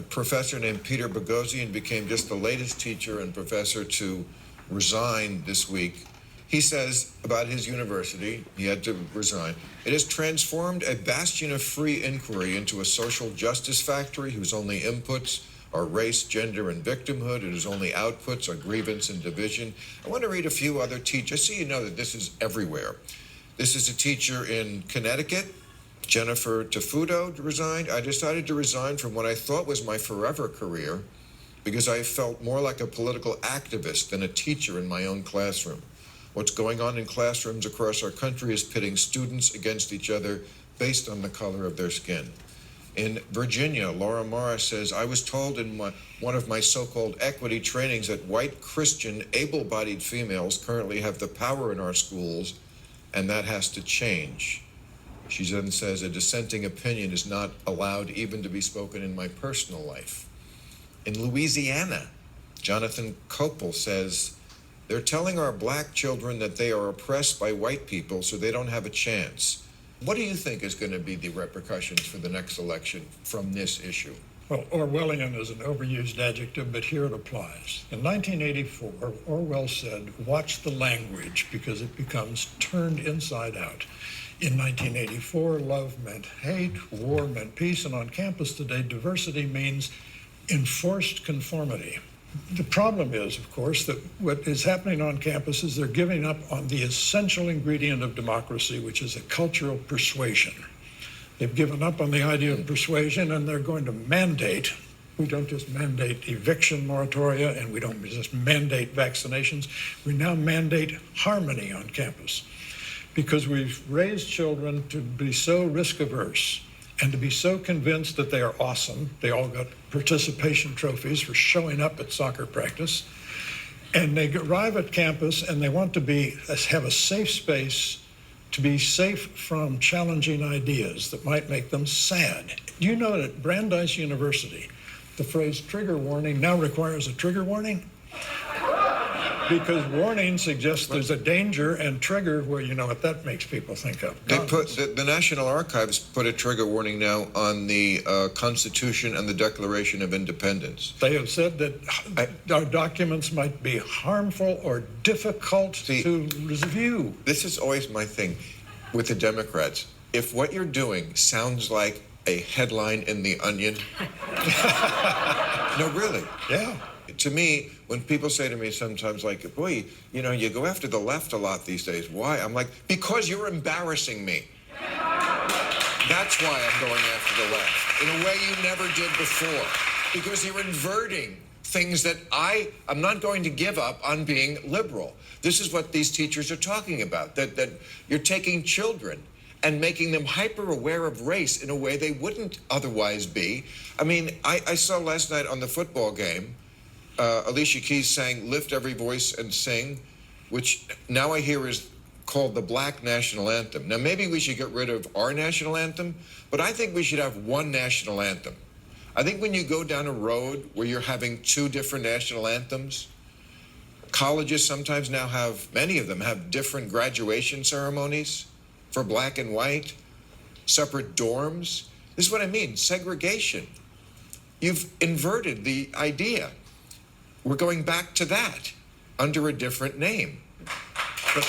a professor named Peter Boghossian became just the latest teacher and professor to resign this week. He says about his university, he had to resign, it has transformed a bastion of free inquiry into a social justice factory whose only inputs are race, gender, and victimhood, and whose only outputs are grievance and division. I want to read a few other teachers, so you know that this is everywhere. This is a teacher in Connecticut, Jennifer Tafuto, resigned. I decided to resign from what I thought was my forever career because I felt more like a political activist than a teacher in my own classroom. What's going on in classrooms across our country is pitting students against each other based on the color of their skin. In Virginia, Laura Morris says, I was told in one of my so-called equity trainings that white Christian able-bodied females currently have the power in our schools, and that has to change. She then says, a dissenting opinion is not allowed even to be spoken in my personal life. In Louisiana, Jonathan Copel says, they're telling our black children that they are oppressed by white people so they don't have a chance. What do you think is going to be the repercussions for the next election from this issue? Well, Orwellian is an overused adjective, but here it applies. In 1984, Orwell said, watch the language because it becomes turned inside out. In 1984, love meant hate, war meant peace, and on campus today, diversity means enforced conformity. The problem is, of course, that what is happening on campus is they're giving up on the essential ingredient of democracy, which is a cultural persuasion. They've given up on the idea of persuasion, and they're going to mandate. We don't just mandate eviction moratoria, and we don't just mandate vaccinations. We now mandate harmony on campus because we've raised children to be so risk-averse and to be so convinced that they are awesome. They all got participation trophies for showing up at soccer practice. And they arrive at campus and they want to have a safe space to be safe from challenging ideas that might make them sad. You know that at Brandeis University, the phrase trigger warning now requires a trigger warning? Because warning suggests there's a danger, and trigger, well, you know what that makes people think of. They put the National Archives put a trigger warning now on the Constitution and the Declaration of Independence. They have said that our documents might be harmful or difficult to review. This is always my thing with the Democrats. If what you're doing sounds like a headline in The Onion, no, really. Yeah. To me, when people say to me sometimes, like, boy, you know, you go after the left a lot these days. Why? I'm like, because you're embarrassing me. That's why I'm going after the left, in a way you never did before. Because you're inverting things that I'm not going to give up on being liberal. This is what these teachers are talking about, that you're taking children and making them hyper-aware of race in a way they wouldn't otherwise be. I mean, I saw last night on the football game, Alicia Keys sang Lift Every Voice and Sing, which now I hear is called the Black National Anthem. Now, maybe we should get rid of our national anthem, but I think we should have one national anthem. I think when you go down a road where you're having two different national anthems, colleges sometimes now many of them have different graduation ceremonies for black and white, separate dorms. This is what I mean, segregation. You've inverted the idea. We're going back to that under a different name. But